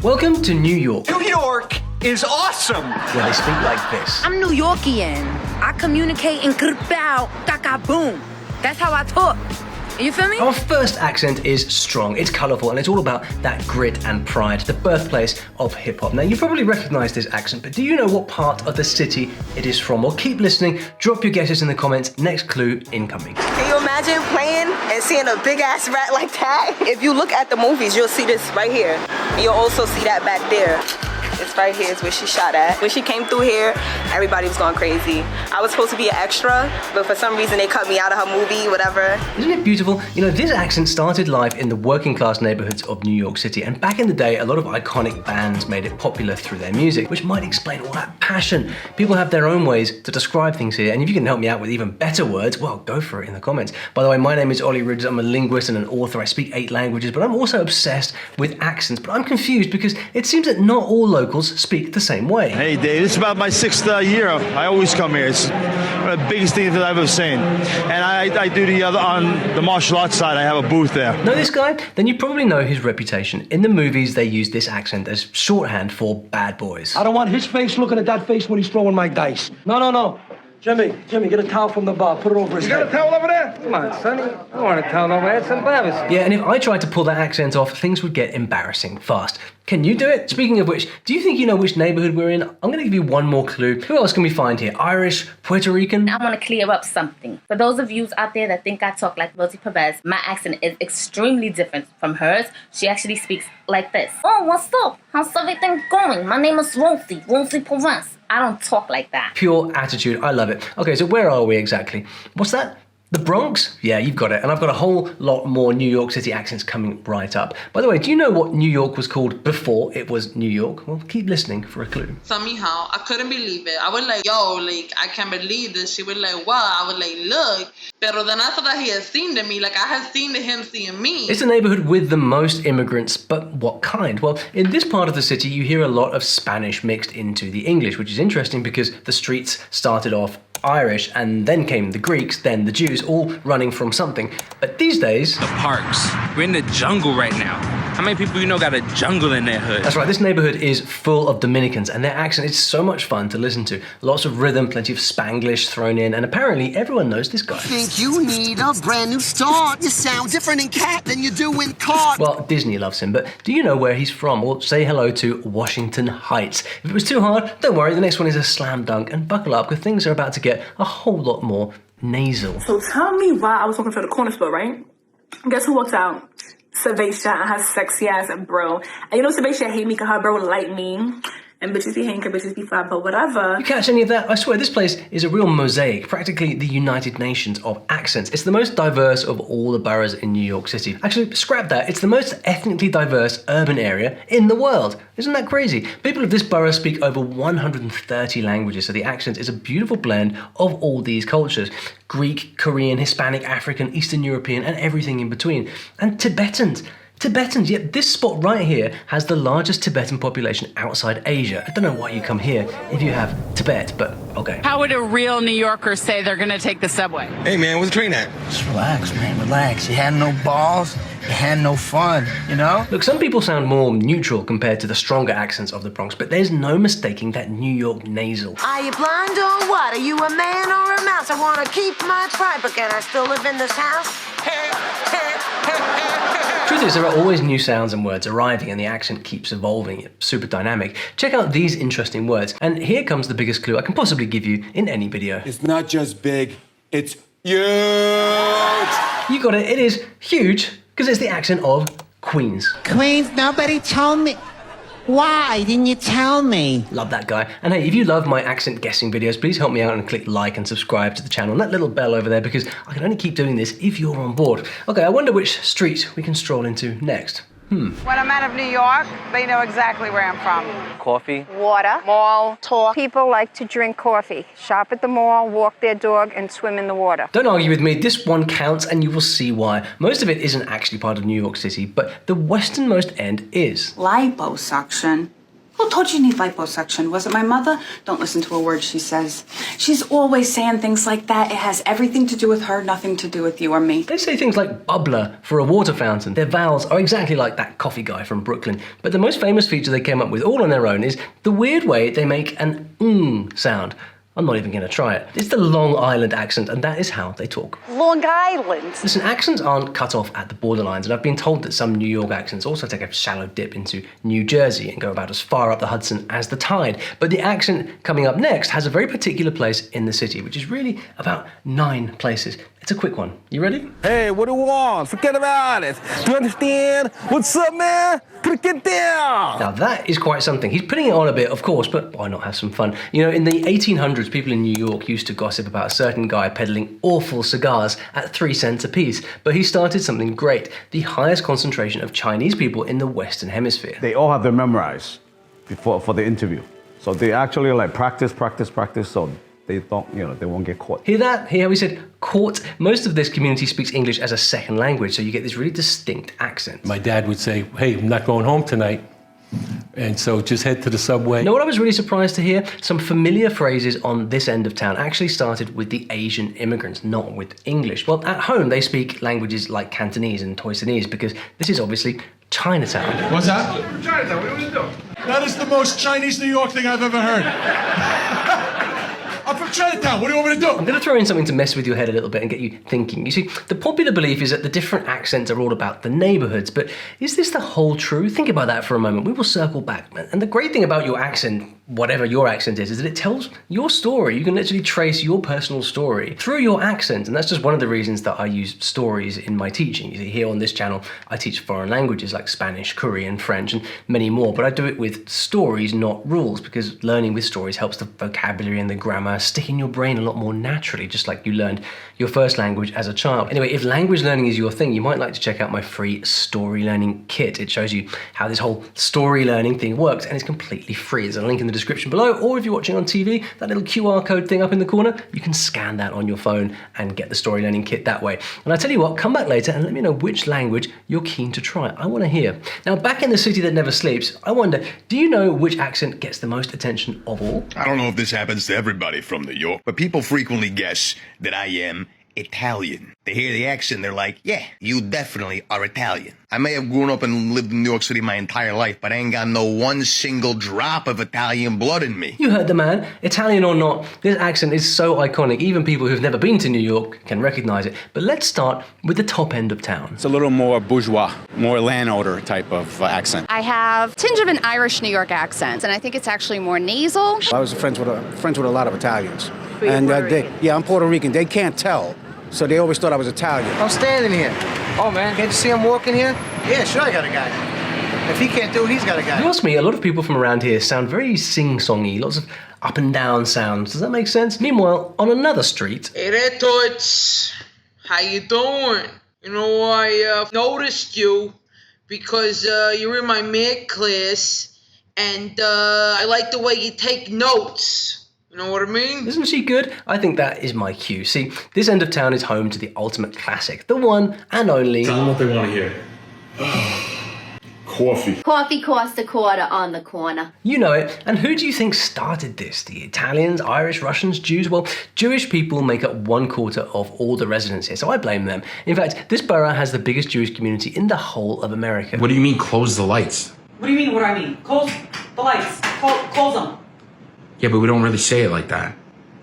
Welcome to New York. New York is awesome! Where they speak like this. I'm New Yorkian. I communicate in grbow, kaka boom. That's how I talk. You feel me? Our first accent is strong, it's colourful, and it's all about that grit and pride, the birthplace of hip-hop. Now, you probably recognise this accent, but do you know what part of the city it is from? Well, keep listening, drop your guesses in the comments, next clue incoming. Can you imagine playing and seeing a big-ass rat like that? If you look at the movies, you'll see this right here. You'll also see that back there. It's right here is where she shot at. When she came through here, everybody was going crazy. I was supposed to be an extra, but for some reason they cut me out of her movie, whatever. Isn't it beautiful? You know, this accent started life in the working class neighborhoods of New York City, and back in the day, a lot of iconic bands made it popular through their music, which might explain all that passion. People have their own ways to describe things here, and if you can help me out with even better words, well, go for it in the comments. By the way, my name is Olly. I'm a linguist and an author. I speak 8 languages, but I'm also obsessed with accents. But I'm confused because it seems that not all locals speak the same way. Hey Dave, this is about my 6th year. I always come here. It's one of the biggest things that I've ever seen. And I do the other, on the martial arts side, I have a booth there. Know this guy? Then you probably know his reputation. In the movies, they use this accent as shorthand for bad boys. I don't want his face looking at that face when he's throwing my dice. No. Jimmy, get a towel from the bar. Put it over his head. You got a towel over there? Come on, Sonny. I don't want a towel over there. It's embarrassing. Yeah, and if I tried to pull that accent off, things would get embarrassing fast. Can you do it? Speaking of which, do you think you know which neighborhood we're in? I'm going to give you one more clue. Who else can we find here? Irish? Puerto Rican? I want to clear up something. For those of you out there that think I talk like Rosie Perez, my accent is extremely different from hers. She actually speaks like this. Oh, what's up? How's everything going? My name is Rosie Perez. I don't talk like that. Pure attitude. I love it. Okay, so where are we exactly? What's that? The Bronx? Yeah, you've got it. And I've got a whole lot more New York City accents coming right up. By the way, do you know what New York was called before it was New York? Well, keep listening for a clue. Somehow, I couldn't believe it. I was like, yo, like, I can't believe this. She was like, wow. I was like, look. Pero then I thought that he had seen to me. Like, I had seen to him seeing me. It's a neighborhood with the most immigrants, but what kind? Well, in this part of the city, you hear a lot of Spanish mixed into the English, which is interesting because the streets started off Irish, and then came the Greeks, then the Jews, all running from something. But these days... The parks. We're in the jungle right now. How many people you know got a jungle in their hood? That's right, this neighborhood is full of Dominicans, and their accent is so much fun to listen to. Lots of rhythm, plenty of Spanglish thrown in, and apparently everyone knows this guy. Think you need a brand new start. You sound different in cat than you do in cart. Well, Disney loves him, but do you know where he's from? Well, say hello to Washington Heights. If it was too hard, don't worry, the next one is a slam dunk, and buckle up, because things are about to get a whole lot more nasal. So tell me why I was looking for the corner store, right? Guess who walks out? Savasia and her sexy ass bro. And you know Savasia hate me because her bro like me. And bitches be hating, bitches be fine, but whatever. You catch any of that? I swear, this place is a real mosaic, practically the United Nations of accents. It's the most diverse of all the boroughs in New York City. Actually, scrap that. It's the most ethnically diverse urban area in the world. Isn't that crazy? People of this borough speak over 130 languages, so the accent is a beautiful blend of all these cultures. Greek, Korean, Hispanic, African, Eastern European, and everything in between. And Tibetans, yet this spot right here has the largest Tibetan population outside Asia. I don't know why you come here if you have Tibet, but okay. How would a real New Yorker say they're gonna take the subway? Hey man, where's the train at? Just relax, man, relax. You had no balls, you had no fun, you know? Look, some people sound more neutral compared to the stronger accents of the Bronx, but there's no mistaking that New York nasal. Are you blind or what? Are you a man or a mouse? I wanna keep my tribe, but can I still live in this house? Truth is, there are always new sounds and words arriving, and the accent keeps evolving. It's super dynamic. Check out these interesting words. And here comes the biggest clue I can possibly give you in any video. It's not just big, it's huge. You got it. It is huge because it's the accent of Queens. Queens, nobody told me. Why didn't you tell me? Love that guy. And hey, if you love my accent guessing videos, please help me out and click like and subscribe to the channel and that little bell over there, because I can only keep doing this if you're on board. Okay, I wonder which street we can stroll into next. When I'm out of New York, they know exactly where I'm from. Coffee. Water. Mall. Talk. People like to drink coffee, shop at the mall, walk their dog, and swim in the water. Don't argue with me, this one counts and you will see why. Most of it isn't actually part of New York City, but the westernmost end is. Liposuction. Who told you need liposuction? Was it my mother? Don't listen to a word she says. She's always saying things like that. It has everything to do with her, nothing to do with you or me. They say things like bubbler for a water fountain. Their vowels are exactly like that coffee guy from Brooklyn. But the most famous feature they came up with all on their own is the weird way they make an sound. I'm not even going to try it. It's the Long Island accent, and that is how they talk. Long Island. Listen, accents aren't cut off at the borderlines, and I've been told that some New York accents also take a shallow dip into New Jersey and go about as far up the Hudson as the tide. But the accent coming up next has a very particular place in the city, which is really about 9 places. It's a quick one. You ready? Hey, what do you want? Forget about it. Do you understand? What's up, man? Get down! Now that is quite something. He's putting it on a bit, of course, but why not have some fun? You know, in the 1800s, people in New York used to gossip about a certain guy peddling awful cigars at 3 cents a piece. But he started something great, the highest concentration of Chinese people in the Western Hemisphere. They all have them memorized for the interview. So they actually like practice, so they don't, they won't get caught. Hear that? Hear how we said caught? Most of this community speaks English as a second language, so you get this really distinct accent. My dad would say, hey, I'm not going home tonight. And so just head to the subway. You know what I was really surprised to hear? Some familiar phrases on this end of town actually started with the Asian immigrants, not with English. Well, at home, they speak languages like Cantonese and Toisanese because this is obviously Chinatown. What's that? Chinatown, what are you doing? That is the most Chinese New York thing I've ever heard. I'm from Chinatown, what do you want me to do? I'm going to throw in something to mess with your head a little bit and get you thinking. You see, the popular belief is that the different accents are all about the neighborhoods, but is this the whole truth? Think about that for a moment. We will circle back. And the great thing about your accent, whatever your accent is that it tells your story. You can literally trace your personal story through your accent, and that's just one of the reasons that I use stories in my teaching. You see, here on this channel, I teach foreign languages like Spanish, Korean, French, and many more, but I do it with stories, not rules, because learning with stories helps the vocabulary and the grammar stick in your brain a lot more naturally, just like you learned your first language as a child. Anyway, if language learning is your thing, you might like to check out my free story learning kit. It shows you how this whole story learning thing works, and it's completely free. There's a link in the description below, or if you're watching on TV, that little QR code thing up in the corner, you can scan that on your phone and get the story learning kit that way. And I tell you what, come back later and let me know which language you're keen to try. I want to hear. Now, back in the city that never sleeps, I wonder, do you know which accent gets the most attention of all? I don't know if this happens to everybody from New York, but people frequently guess that I am Italian. They hear the accent, they're like, yeah, you definitely are Italian. I may have grown up and lived in New York City my entire life, but I ain't got no one single drop of Italian blood in me. You heard the man. Italian or not, this accent is so iconic, even people who've never been to New York can recognize it. But let's start with the top end of town. It's a little more bourgeois, more landowner type of accent. I have a tinge of an Irish New York accent, and I think it's actually more nasal. I was friends with a lot of Italians. And I'm Puerto Rican. They can't tell. So they always thought I was Italian. I'm standing here. Oh, man. Can't you see him walking here? Yeah, sure, I got a guy. If he can't do it, he's got a guy. If you ask me, a lot of people from around here sound very sing-songy, lots of up and down sounds. Does that make sense? Meanwhile, on another street... Hey there, Toots. How you doing? You know, I noticed you because you're in my math class, and I like the way you take notes. You know what I mean? Isn't she good? I think that is my cue. See, this end of town is home to the ultimate classic, the one and only... Tell them what they want to hear. Coffee. Coffee costs $0.25 on the corner. You know it. And who do you think started this? The Italians, Irish, Russians, Jews? Well, Jewish people make up 1/4 of all the residents here, so I blame them. In fact, this borough has the biggest Jewish community in the whole of America. What do you mean, close the lights? What do you mean, what I mean? Close the lights. Close them. Yeah, but we don't really say it like that.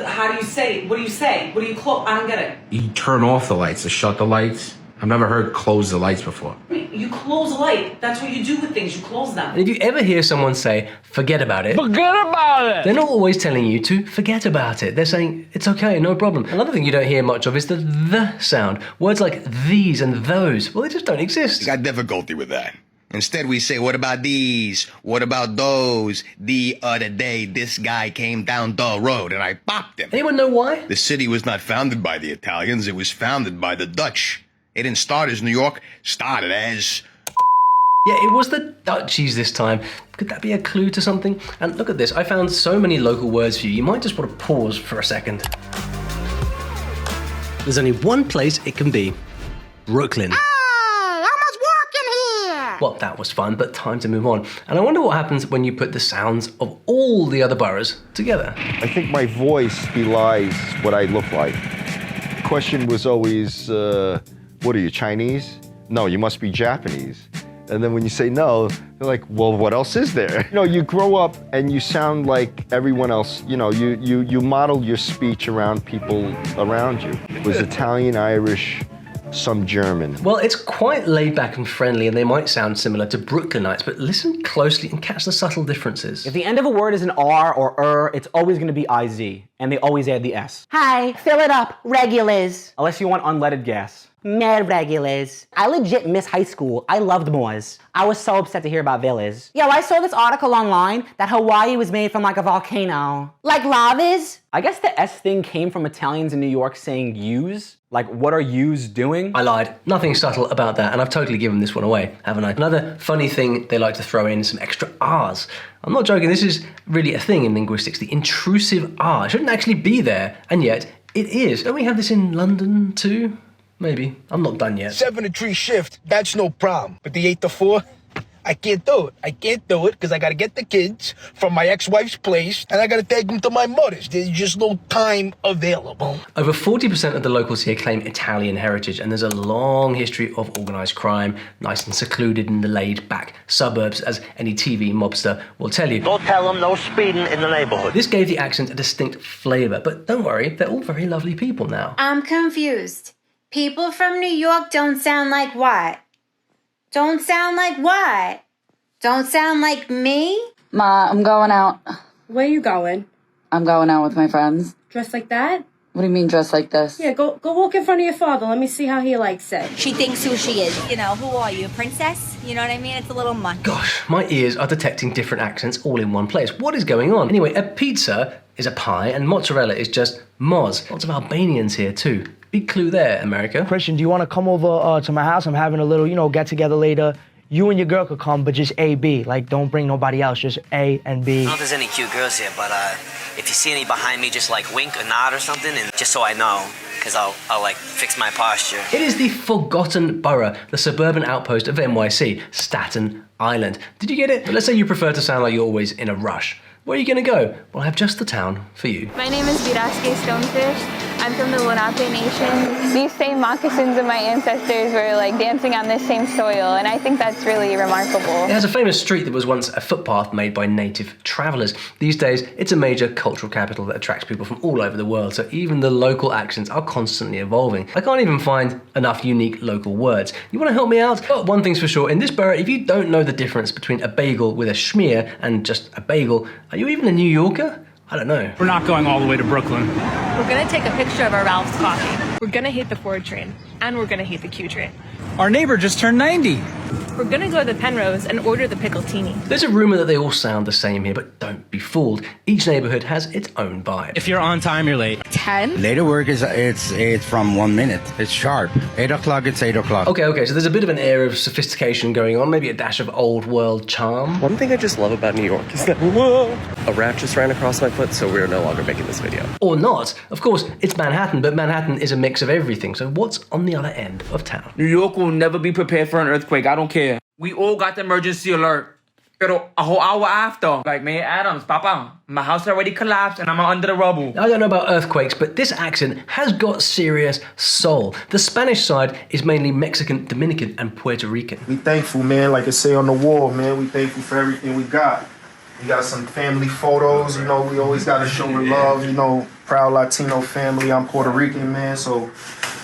How do you say it? What do you say? What do you close? I don't get it. You turn off the lights to shut the lights. I've never heard close the lights before. You close a light. That's what you do with things. You close them. And if you ever hear someone say, forget about it. Forget about it! They're not always telling you to forget about it. They're saying, it's okay, no problem. Another thing you don't hear much of is the sound. Words like these and those, well, they just don't exist. I got difficulty with that. Instead, we say, what about these? What about those? The other day, this guy came down the road and I popped him. Anyone know why? The city was not founded by the Italians. It was founded by the Dutch. It didn't start as New York. Started as... Yeah, it was the Dutchies this time. Could that be a clue to something? And look at this. I found so many local words for you. You might just want to pause for a second. There's only one place it can be. Brooklyn. Well, that was fun, but time to move on. And I wonder what happens when you put the sounds of all the other boroughs together. I think my voice belies what I look like. The question was always, what are you, Chinese? No, you must be Japanese. And then when you say no, they're like, well, what else is there? You know, you grow up and you sound like everyone else. You know, you model your speech around people around you. It was Italian, Irish, some German. Well, it's quite laid back and friendly, and they might sound similar to Brooklynites, but listen closely and catch the subtle differences. If the end of a word is an R or it's always going to be IZ, and they always add the S. Hi, fill it up, regulars. Unless you want unleaded gas. Mad regulars. I legit miss high school. I loved Moors. I was so upset to hear about villas. Yo, I saw this article online that Hawaii was made from like a volcano. Like lavas? I guess the S thing came from Italians in New York saying yous. Like, what are yous doing? I lied. Nothing subtle about that, and I've totally given this one away, haven't I? Another funny thing they like to throw in is some extra R's. I'm not joking, this is really a thing in linguistics, the intrusive R. It shouldn't actually be there, and yet it is. Don't we have this in London too? Maybe. I'm not done yet. 7 to 3 shift, that's no problem. But the 8 to 4, I can't do it. I can't do it because I got to get the kids from my ex-wife's place and I got to take them to my mother's. There's just no time available. Over 40% of the locals here claim Italian heritage, and there's a long history of organised crime, nice and secluded in the laid-back suburbs, as any TV mobster will tell you. Don't tell them no speeding in the neighborhood. This gave the accent a distinct flavour, but don't worry, they're all very lovely people now. I'm confused. People from New York don't sound like what? Don't sound like what? Don't sound like me? Ma, I'm going out. Where you going? I'm going out with my friends. Dressed like that? What do you mean dressed like this? Yeah, go walk in front of your father. Let me see how he likes it. She thinks who she is. You know, who are you, a princess? You know what I mean? It's a little much. Gosh, my ears are detecting different accents all in one place. What is going on? Anyway, a pizza is a pie and mozzarella is just moz. Lots of Albanians here too. Big clue there, America. Christian, do you want to come over to my house? I'm having a little, get together later. You and your girl could come, but just A, B. Like, don't bring nobody else, just A and B. I don't know if there's any cute girls here, but if you see any behind me, just like wink or nod or something, and just so I know, because I'll like fix my posture. It is the forgotten borough, the suburban outpost of NYC, Staten Island. Did you get it? But let's say you prefer to sound like you're always in a rush. Where are you going to go? Well, I have just the town for you. My name is Virasque Stonefish. I'm from the Lenape Nation. These same moccasins of my ancestors were like dancing on this same soil, and I think that's really remarkable. It has a famous street that was once a footpath made by native travellers. These days, it's a major cultural capital that attracts people from all over the world, so even the local accents are constantly evolving. I can't even find enough unique local words. You want to help me out? Well, one thing's for sure, in this borough, if you don't know the difference between a bagel with a schmear and just a bagel, are you even a New Yorker? I don't know. We're not going all the way to Brooklyn. We're gonna take a picture of our Ralph's coffee. We're gonna hate the Ford train, and we're gonna hate the Q train. Our neighbor just turned 90. We're gonna go to the Penrose and order the pickletini. There's a rumour that they all sound the same here, but don't be fooled. Each neighbourhood has its own vibe. If you're on time, you're late. 10? Later work it's from 1 minute. It's sharp. 8 o'clock, it's 8 o'clock. Okay, so there's a bit of an air of sophistication going on, maybe a dash of old world charm. One thing I just love about New York is that, whoa, a rat just ran across my foot, so we're no longer making this video. Or not. Of course, it's Manhattan, but Manhattan is a mix of everything, so what's on the other end of town? New York will never be prepared for an earthquake, I don't care. We all got the emergency alert. Pero a whole hour after, like, Mayor Adams, Papa, my house already collapsed and I'm under the rubble. I don't know about earthquakes, but this accent has got serious soul. The Spanish side is mainly Mexican, Dominican, and Puerto Rican. We thankful, man, like I say on the wall, man. We thankful for everything we got. We got some family photos, we always got to show the love, proud Latino family. I'm Puerto Rican, man, so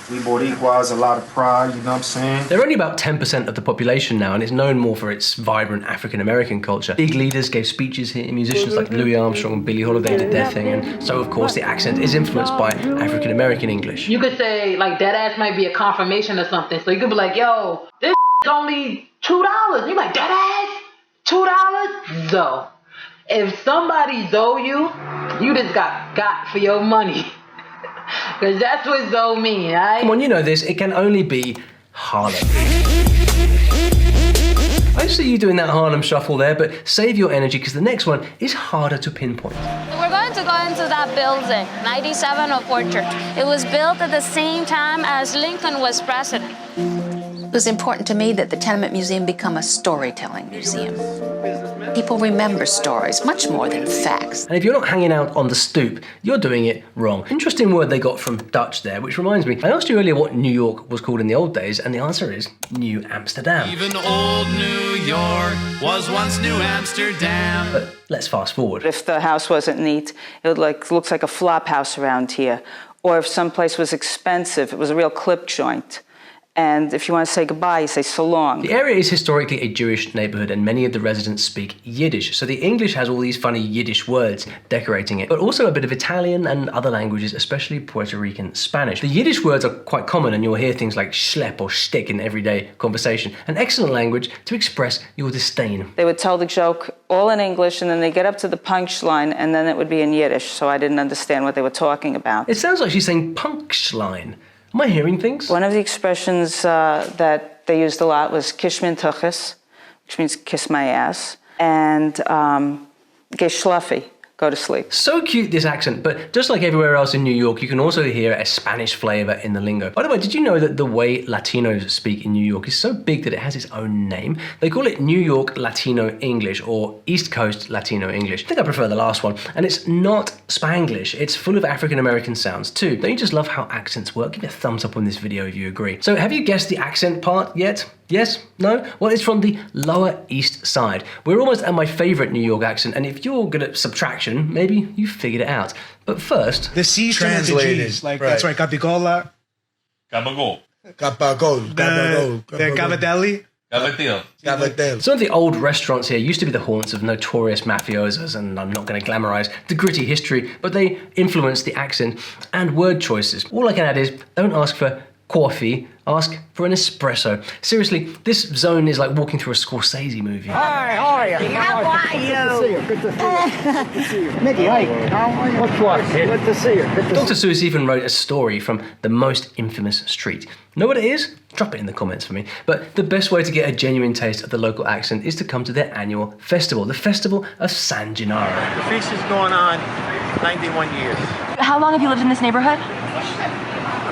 we Boricuas, a lot of pride, you know what I'm saying? They're only about 10% of the population now, and it's known more for its vibrant African-American culture. Big leaders gave speeches here, musicians like Louis Armstrong and Billie Holiday did their thing, and so, of course, the accent is influenced by African-American English. You could say, like, that ass might be a confirmation or something, so you could be like, yo, this is only $2. You're like, that ass? $2? Zo. If somebody Zo you just got for your money. Because that's what Zo mean, right? Come on, you know this. It can only be Harlem. I see you doing that Harlem shuffle there, but save your energy because the next one is harder to pinpoint. We're going to go into that building, 97 of Orchard. It was built at the same time as Lincoln was president. was important to me that the Tenement Museum become a storytelling museum. People remember stories much more than facts. And if you're not hanging out on the stoop, you're doing it wrong. Interesting word they got from Dutch there, which reminds me, I asked you earlier what New York was called in the old days, and the answer is New Amsterdam. Even old New York was once New Amsterdam. But let's fast forward. If the house wasn't neat, it looks like a flop house around here. Or if someplace was expensive, it was a real clip joint. And if you want to say goodbye, you say so long. The area is historically a Jewish neighborhood and many of the residents speak Yiddish. So the English has all these funny Yiddish words decorating it, but also a bit of Italian and other languages, especially Puerto Rican Spanish. The Yiddish words are quite common and you'll hear things like schlep or shtick in everyday conversation. An excellent language to express your disdain. They would tell the joke all in English and then they get up to the punchline and then it would be in Yiddish. So I didn't understand what they were talking about. It sounds like she's saying punchline. Am I hearing things? One of the expressions that they used a lot was kishmin tuchis, which means kiss my ass, and geschlafi, go to sleep. So cute, this accent, but just like everywhere else in New York, you can also hear a Spanish flavor in the lingo. By the way, did you know that the way Latinos speak in New York is so big that it has its own name? They call it New York Latino English or East Coast Latino English. I think I prefer the last one. And it's not Spanglish, it's full of African American sounds too. Don't you just love how accents work? Give me a thumbs up on this video if you agree. So have you guessed the accent part yet? Yes? No? Well, it's from the Lower East Side. We're almost at my favorite New York accent, and if you're good at subtraction, maybe you figured it out. But first... The C's translated. G's, like, right. That's right, capicola. Gabagol. Gabagol. Gabagol. The Gavadelli. Gavateo. Some of the old restaurants here used to be the haunts of notorious mafiosos, and I'm not going to glamorize the gritty history, but they influenced the accent and word choices. All I can add is, don't ask for coffee, ask for an espresso. Seriously, this zone is like walking through a Scorsese movie. Hi, how are you? How are you? Good to see you. Mickey, hi. What's what? Good to see you. Dr. Seuss even wrote a story from the most infamous street. Know what it is? Drop it in the comments for me. But the best way to get a genuine taste of the local accent is to come to their annual festival, the Festival of San Gennaro. The feast is going on 91 years. How long have you lived in this neighborhood?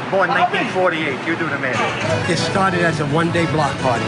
Born 1948, you do the math. It started as a one-day block party,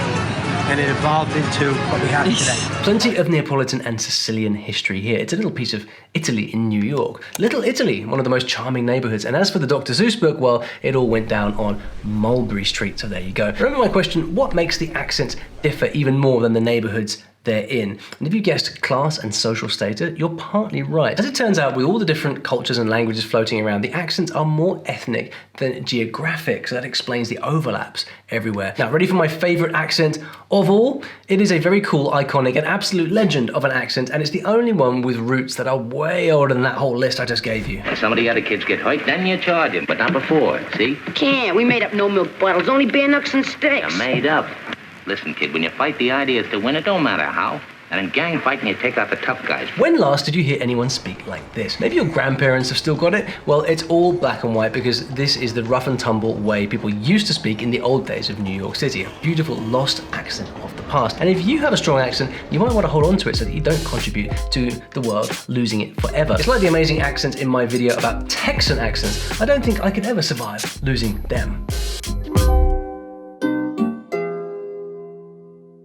and it evolved into what we have today. Plenty of Neapolitan and Sicilian history here. It's a little piece of Italy in New York. Little Italy, one of the most charming neighborhoods. And as for the Dr. Seuss book, well, it all went down on Mulberry Street, so there you go. Remember my question, what makes the accents differ even more than the neighborhoods they're in? And if you guessed class and social status, you're partly right. As it turns out, with all the different cultures and languages floating around, the accents are more ethnic than geographic, so that explains the overlaps everywhere. Now, ready for my favorite accent of all? It is a very cool, iconic, and absolute legend of an accent, and it's the only one with roots that are way older than that whole list I just gave you. If some of the other kids get hurt, then you charge them, but not before, see? Can't. We made up no milk bottles, only bare knucks and sticks. You're made up. Listen, kid, when you fight, the idea is to win. It don't matter how. And in gang fighting, you take out the tough guys. When last did you hear anyone speak like this? Maybe your grandparents have still got it? Well, it's all black and white because this is the rough and tumble way people used to speak in the old days of New York City. A beautiful lost accent of the past. And if you have a strong accent, you might want to hold on to it so that you don't contribute to the world losing it forever. It's like the amazing accents in my video about Texan accents. I don't think I could ever survive losing them.